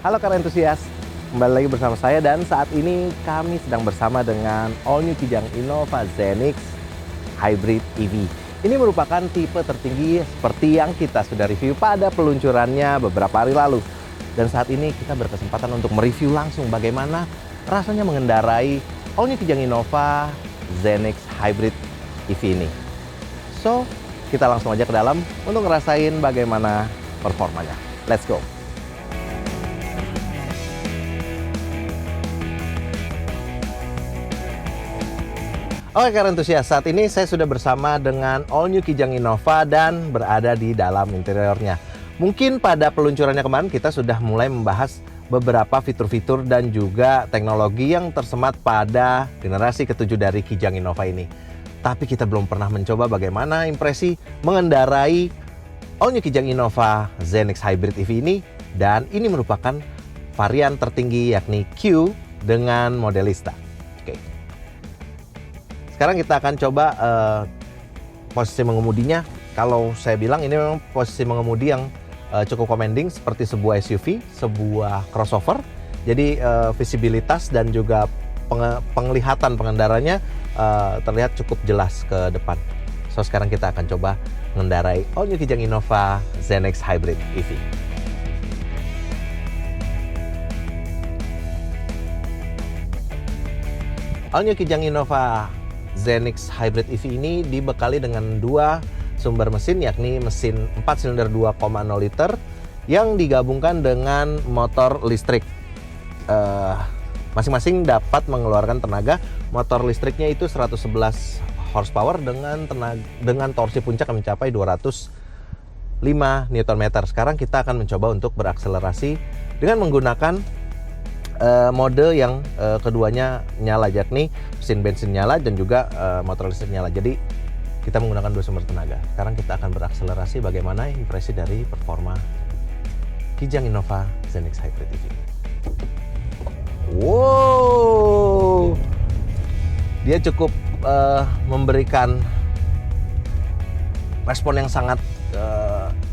Halo car enthusiast, kembali lagi bersama saya dan saat ini kami sedang bersama dengan all new Kijang Innova Zenix Hybrid EV. Ini merupakan tipe tertinggi seperti yang kita sudah review pada peluncurannya beberapa hari lalu. Dan saat ini kita berkesempatan untuk mereview langsung bagaimana rasanya mengendarai all new Kijang Innova Zenix Hybrid EV ini. So, kita langsung aja ke dalam untuk ngerasain bagaimana performanya. Let's go! Oke, car enthusiast, saat ini saya sudah bersama dengan all new Kijang Innova dan berada di dalam interiornya. Mungkin pada peluncurannya kemarin kita sudah mulai membahas beberapa fitur-fitur dan juga teknologi yang tersemat pada generasi ke-7 dari Kijang Innova ini. Tapi kita belum pernah mencoba bagaimana impresi mengendarai all new Kijang Innova Zenix Hybrid EV ini, dan ini merupakan varian tertinggi yakni Q dengan modelista. Sekarang kita akan coba posisi mengemudinya. Kalau saya bilang ini memang posisi mengemudi yang cukup commanding seperti sebuah SUV, sebuah crossover. Jadi visibilitas dan juga penglihatan pengendaranya terlihat cukup jelas ke depan. So sekarang kita akan coba mengendarai all new Kijang Innova Zenix Hybrid EV. All new Kijang Innova Zenix Hybrid EV ini dibekali dengan dua sumber mesin, yakni mesin 4 silinder 2,0 liter yang digabungkan dengan motor listrik. Masing-masing dapat mengeluarkan tenaga. Motor listriknya itu 111 horsepower dengan torsi puncak yang mencapai 205 Nm. Sekarang kita akan mencoba untuk berakselerasi dengan menggunakan mode yang keduanya nyala, yakni mesin bensin nyala dan juga motor listrik nyala. Jadi kita menggunakan dua sumber tenaga. Sekarang kita akan berakselerasi bagaimana impresi dari performa Kijang Innova Zenix Hybrid EV. Wow, dia cukup memberikan respon yang sangat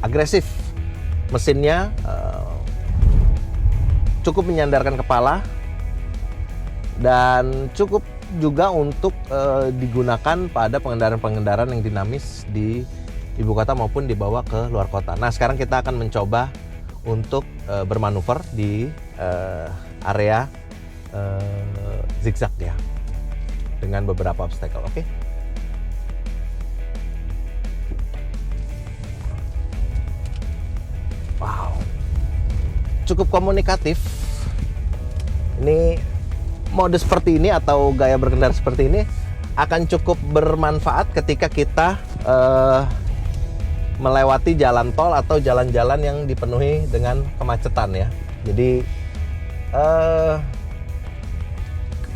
agresif. Mesinnya cukup menyandarkan kepala dan cukup juga untuk digunakan pada pengendaraan-pengendaraan yang dinamis di ibu kota maupun dibawa ke luar kota. Nah, sekarang kita akan mencoba untuk bermanuver di area zigzag ya, dengan beberapa obstacle. Oke. Wow, cukup komunikatif. Ini mode seperti ini atau gaya berkendara seperti ini akan cukup bermanfaat ketika kita melewati jalan tol atau jalan-jalan yang dipenuhi dengan kemacetan ya. Jadi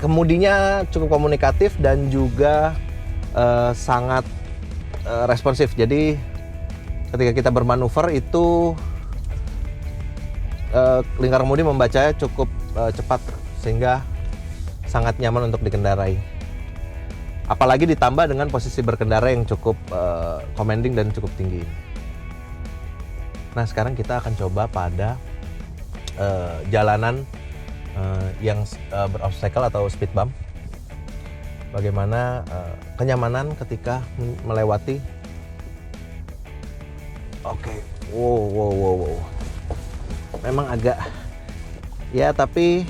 kemudinya cukup komunikatif dan juga sangat responsif. Jadi ketika kita bermanuver itu lingkar kemudi membacanya cukup cepat sehingga sangat nyaman untuk dikendarai. Apalagi ditambah dengan posisi berkendara yang cukup commanding dan cukup tinggi. Nah, sekarang kita akan coba pada jalanan yang berobstacle atau speed bump. Bagaimana kenyamanan ketika melewati. Oke. Wow. Memang agak ya, tapi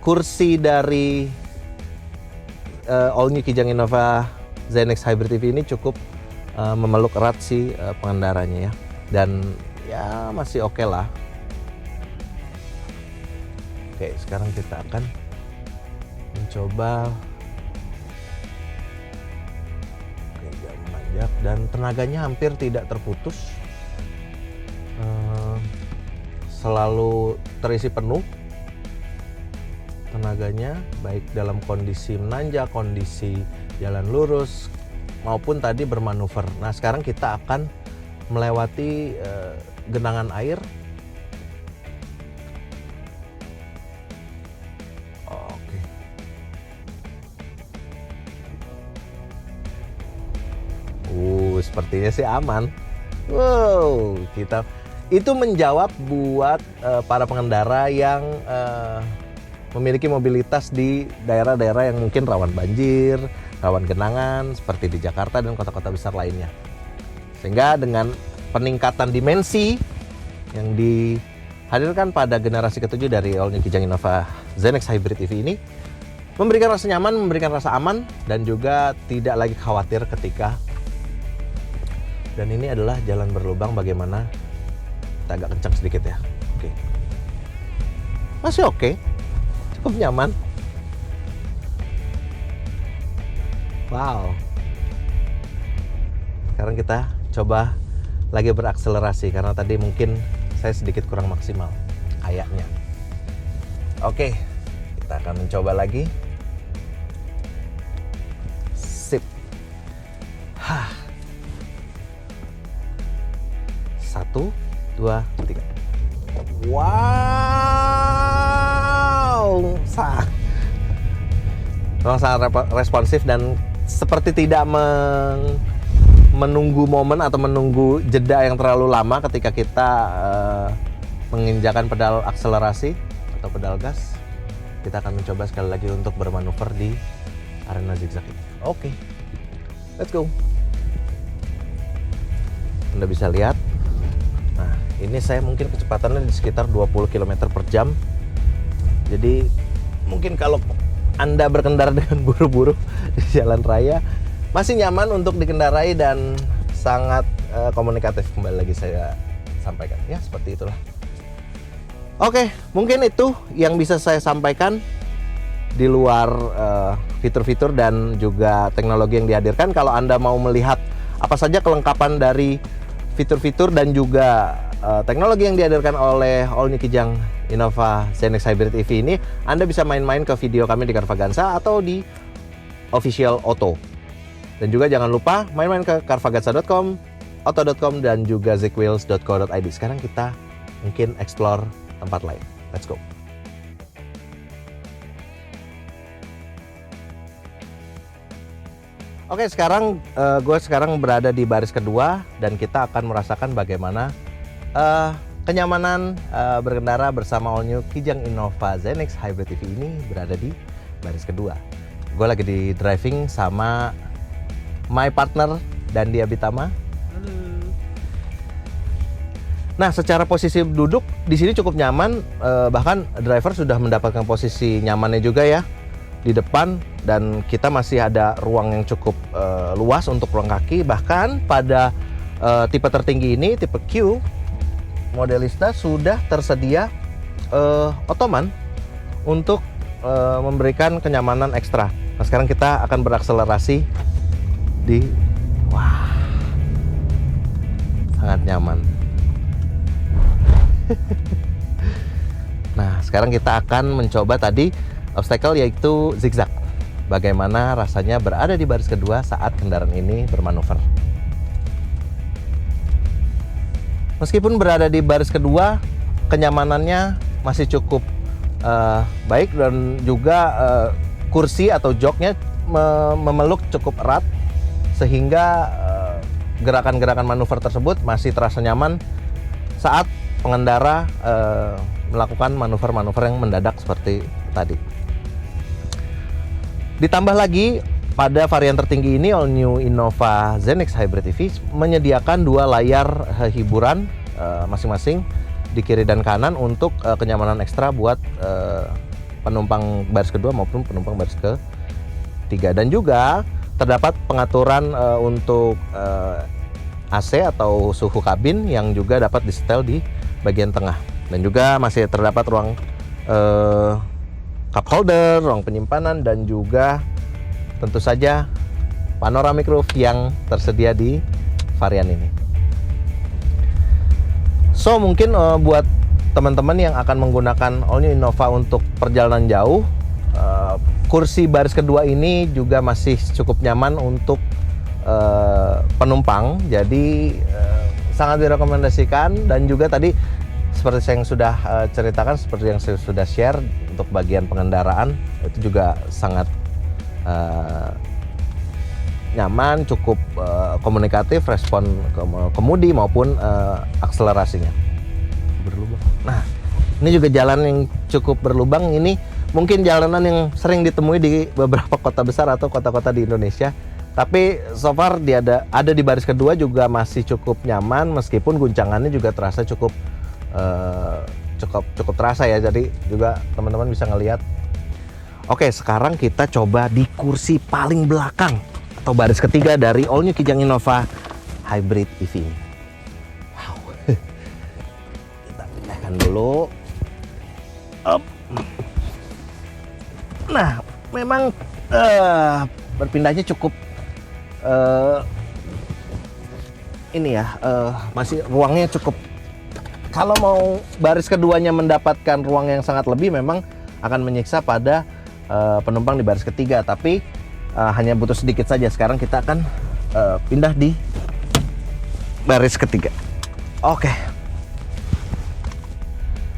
kursi dari all new Kijang Innova Zenix Hybrid EV ini cukup memeluk erat si pengendaranya ya, dan ya masih oke lah. Oke, sekarang kita akan mencoba menanjak dan tenaganya hampir tidak terputus. Selalu terisi penuh tenaganya, baik dalam kondisi menanjak, kondisi jalan lurus, maupun tadi bermanuver. Nah, sekarang kita akan melewati genangan air. Oke. Sepertinya sih aman. Wow, Itu menjawab buat para pengendara yang memiliki mobilitas di daerah-daerah yang mungkin rawan banjir, rawan genangan seperti di Jakarta dan kota-kota besar lainnya. Sehingga dengan peningkatan dimensi yang dihadirkan pada generasi ke-7 dari All New Kijang Innova ZenX Hybrid EV ini memberikan rasa nyaman, memberikan rasa aman, dan juga tidak lagi khawatir ketika. Dan ini adalah jalan berlubang, bagaimana kita agak kencang sedikit ya. Oke. Masih oke. Cukup nyaman. Wow. Sekarang kita coba lagi berakselerasi karena tadi mungkin saya sedikit kurang maksimal kayaknya. Oke, kita akan mencoba lagi. Sip. Hah. 1, 2, 3. Wow, memang sangat responsif dan seperti tidak menunggu momen atau menunggu jeda yang terlalu lama ketika kita menginjakan pedal akselerasi atau pedal gas. Kita akan mencoba sekali lagi untuk bermanuver di arena zigzag ini. Oke, let's go. Anda bisa lihat. Nah, ini saya mungkin kecepatannya di sekitar 20 km per jam. Jadi mungkin kalau Anda berkendara dengan buru-buru di jalan raya masih nyaman untuk dikendarai dan sangat komunikatif, kembali lagi saya sampaikan. Ya, seperti itulah. Oke, mungkin itu yang bisa saya sampaikan di luar fitur-fitur dan juga teknologi yang dihadirkan. Kalau Anda mau melihat apa saja kelengkapan dari fitur-fitur dan juga teknologi yang dihadirkan oleh All New Kijang Innova ZenX Hybrid EV ini, Anda bisa main-main ke video kami di Carvaganza atau di Official Auto. Dan juga jangan lupa main-main ke carvaganza.com, auto.com, dan juga zekwheels.co.id. Sekarang kita mungkin explore tempat lain. Let's go. Oke, sekarang gue berada di baris kedua dan kita akan merasakan bagaimana kenyamanan berkendara bersama All New Kijang Innova ZenX Hybrid EV ini berada di baris kedua. Gue lagi di driving sama my partner Dandi Abitama. Halo. Nah, secara posisi duduk di sini cukup nyaman, bahkan driver sudah mendapatkan posisi nyamannya juga ya di depan, dan kita masih ada ruang yang cukup luas untuk ruang kaki. Bahkan pada tipe tertinggi ini, tipe Q, Modelista sudah tersedia Ottoman untuk memberikan kenyamanan ekstra. Nah, sekarang kita akan berakselerasi di, wah, sangat nyaman. Nah, sekarang kita akan mencoba tadi obstacle, yaitu zigzag. Bagaimana rasanya berada di baris kedua saat kendaraan ini bermanuver. Meskipun berada di baris kedua, kenyamanannya masih cukup baik, dan juga kursi atau joknya memeluk cukup erat, sehingga gerakan-gerakan manuver tersebut masih terasa nyaman saat pengendara melakukan manuver-manuver yang mendadak seperti tadi. Ditambah lagi, pada varian tertinggi ini All New Innova ZenX Hybrid EV menyediakan dua layar hiburan masing-masing di kiri dan kanan untuk kenyamanan ekstra buat penumpang baris kedua maupun penumpang baris ketiga. Dan juga terdapat pengaturan untuk AC atau suhu kabin yang juga dapat disetel di bagian tengah. Dan juga masih terdapat ruang cup holder, ruang penyimpanan, dan juga tentu saja panoramic roof yang tersedia di varian ini. So, mungkin buat teman-teman yang akan menggunakan All New Innova untuk perjalanan jauh, kursi baris kedua ini juga masih cukup nyaman untuk penumpang. Jadi sangat direkomendasikan. Dan juga tadi seperti saya yang sudah ceritakan, seperti yang saya sudah share, untuk bagian pengendaraan itu juga sangat nyaman, cukup komunikatif, respon kemudi maupun akselerasinya. Ini juga jalan yang cukup berlubang. Ini mungkin jalanan yang sering ditemui di beberapa kota besar atau kota-kota di Indonesia. Tapi so far dia ada di baris kedua juga masih cukup nyaman, meskipun guncangannya juga terasa cukup terasa ya. Jadi juga teman-teman bisa ngelihat. Oke, sekarang kita coba di kursi paling belakang atau baris ketiga dari All New Kijang Innova Hybrid EV. Wow. Kita pindahkan dulu. Up. Nah, memang berpindahnya cukup ini ya, masih ruangnya cukup. Kalau mau baris keduanya mendapatkan ruang yang sangat lebih, memang akan menyiksa pada penumpang di baris ketiga, tapi hanya butuh sedikit saja. Sekarang kita akan pindah di baris ketiga. Oke.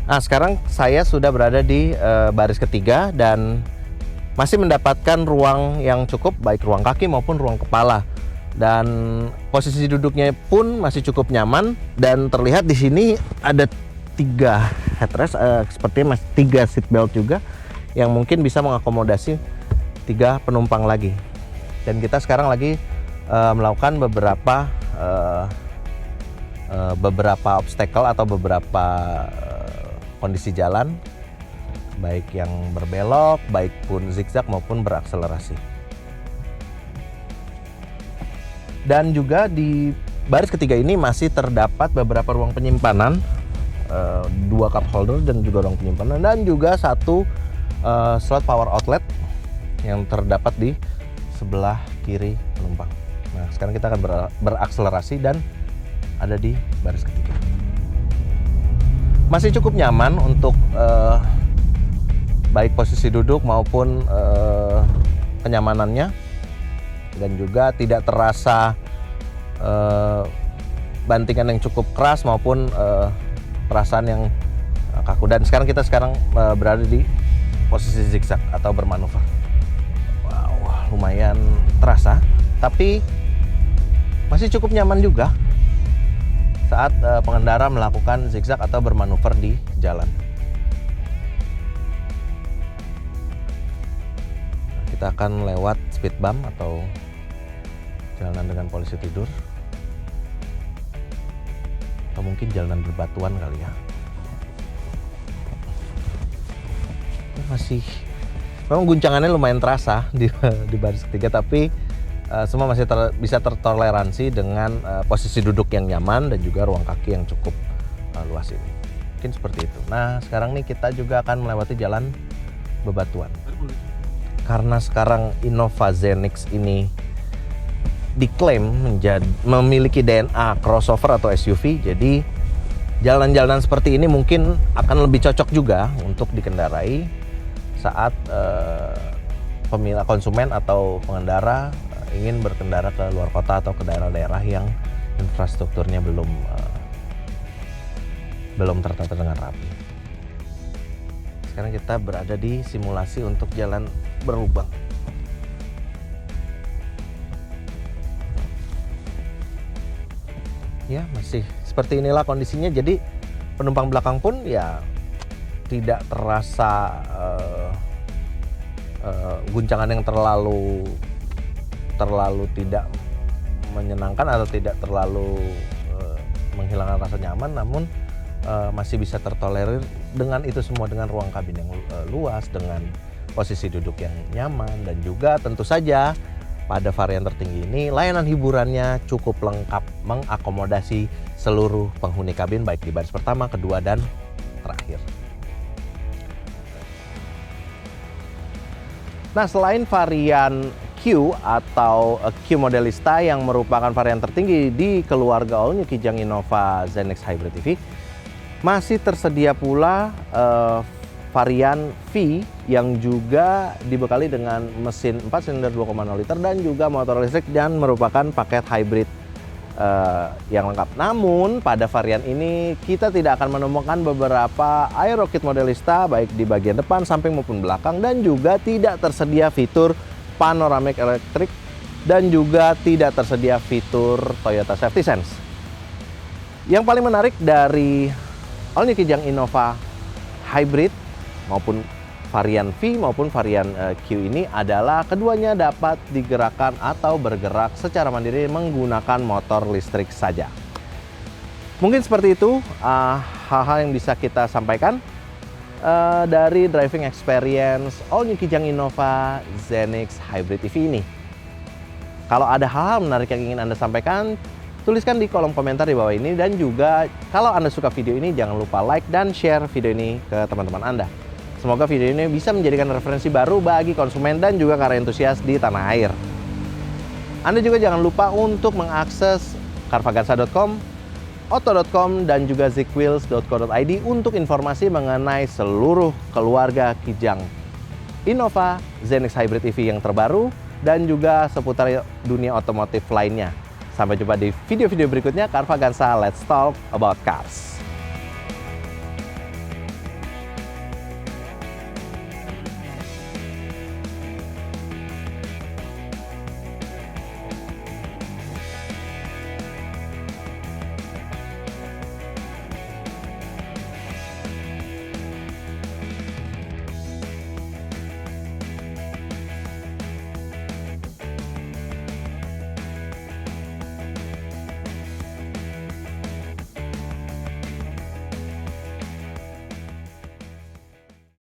Nah, sekarang saya sudah berada di baris ketiga dan masih mendapatkan ruang yang cukup, baik ruang kaki maupun ruang kepala. Dan posisi duduknya pun masih cukup nyaman, dan terlihat di sini ada 3 headrest, sepertinya masih 3 seat belt juga, yang mungkin bisa mengakomodasi 3 penumpang lagi. Dan kita sekarang lagi melakukan beberapa obstacle atau beberapa kondisi jalan, baik yang berbelok, baik pun zigzag maupun berakselerasi. Dan juga di baris ketiga ini masih terdapat beberapa ruang penyimpanan, 2 cup holder dan juga ruang penyimpanan, dan juga 1 slot power outlet yang terdapat di sebelah kiri penumpang. Nah, sekarang kita akan berakselerasi dan ada di baris ketiga. Masih cukup nyaman untuk baik posisi duduk maupun kenyamanannya, dan juga tidak terasa bantingan yang cukup keras maupun perasaan yang kaku. Dan sekarang kita berada di posisi zigzag atau bermanuver. Wow, lumayan terasa, tapi masih cukup nyaman juga saat pengendara melakukan zigzag atau bermanuver di jalan. Kita akan lewat speed bump atau jalanan dengan polisi tidur, atau mungkin jalanan berbatuan kali ya. Masih memang guncangannya lumayan terasa di baris ketiga, tapi semua masih bisa tertoleransi dengan posisi duduk yang nyaman dan juga ruang kaki yang cukup luas ini. Mungkin seperti itu. Nah, sekarang nih kita juga akan melewati jalan bebatuan. Karena sekarang Innova Zenix ini diklaim memiliki DNA crossover atau SUV, jadi jalan-jalanan seperti ini mungkin akan lebih cocok juga untuk dikendarai saat konsumen atau pengendara ingin berkendara ke luar kota atau ke daerah-daerah yang infrastrukturnya belum tertata dengan rapi. Sekarang kita berada di simulasi untuk jalan berlubang. Ya, masih seperti inilah kondisinya. Jadi penumpang belakang pun ya tidak terasa guncangan yang terlalu tidak menyenangkan atau tidak terlalu menghilangkan rasa nyaman, namun masih bisa tertolerir dengan itu semua, dengan ruang kabin yang luas, dengan posisi duduk yang nyaman, dan juga tentu saja pada varian tertinggi ini layanan hiburannya cukup lengkap, mengakomodasi seluruh penghuni kabin baik di baris pertama, kedua, dan terakhir. Nah, selain varian Q atau Q Modelista yang merupakan varian tertinggi di keluarga All New Kijang Innova Zenix Hybrid EV, masih tersedia pula varian V yang juga dibekali dengan mesin 4 silinder 2,0 liter dan juga motor listrik, dan merupakan paket hybrid yang lengkap. Namun pada varian ini kita tidak akan menemukan beberapa aero kit Modelista baik di bagian depan, samping maupun belakang, dan juga tidak tersedia fitur panoramic elektrik, dan juga tidak tersedia fitur Toyota Safety Sense. Yang paling menarik dari All New Kijang Innova Hybrid maupun varian V maupun varian Q ini adalah keduanya dapat digerakkan atau bergerak secara mandiri menggunakan motor listrik saja. Mungkin seperti itu hal-hal yang bisa kita sampaikan dari driving experience all new Kijang Innova Zenix Hybrid EV ini. Kalau ada hal-hal menarik yang ingin Anda sampaikan, tuliskan di kolom komentar di bawah ini. Dan juga kalau Anda suka video ini, jangan lupa like dan share video ini ke teman-teman Anda. Semoga video ini bisa menjadikan referensi baru bagi konsumen dan juga car entusiast di tanah air. Anda juga jangan lupa untuk mengakses carvaganza.com, Otto.com, dan juga zicwheels.co.id untuk informasi mengenai seluruh keluarga Kijang Innova Zenix Hybrid EV yang terbaru dan juga seputar dunia otomotif lainnya. Sampai jumpa di video-video berikutnya. Carvaganza, let's talk about cars.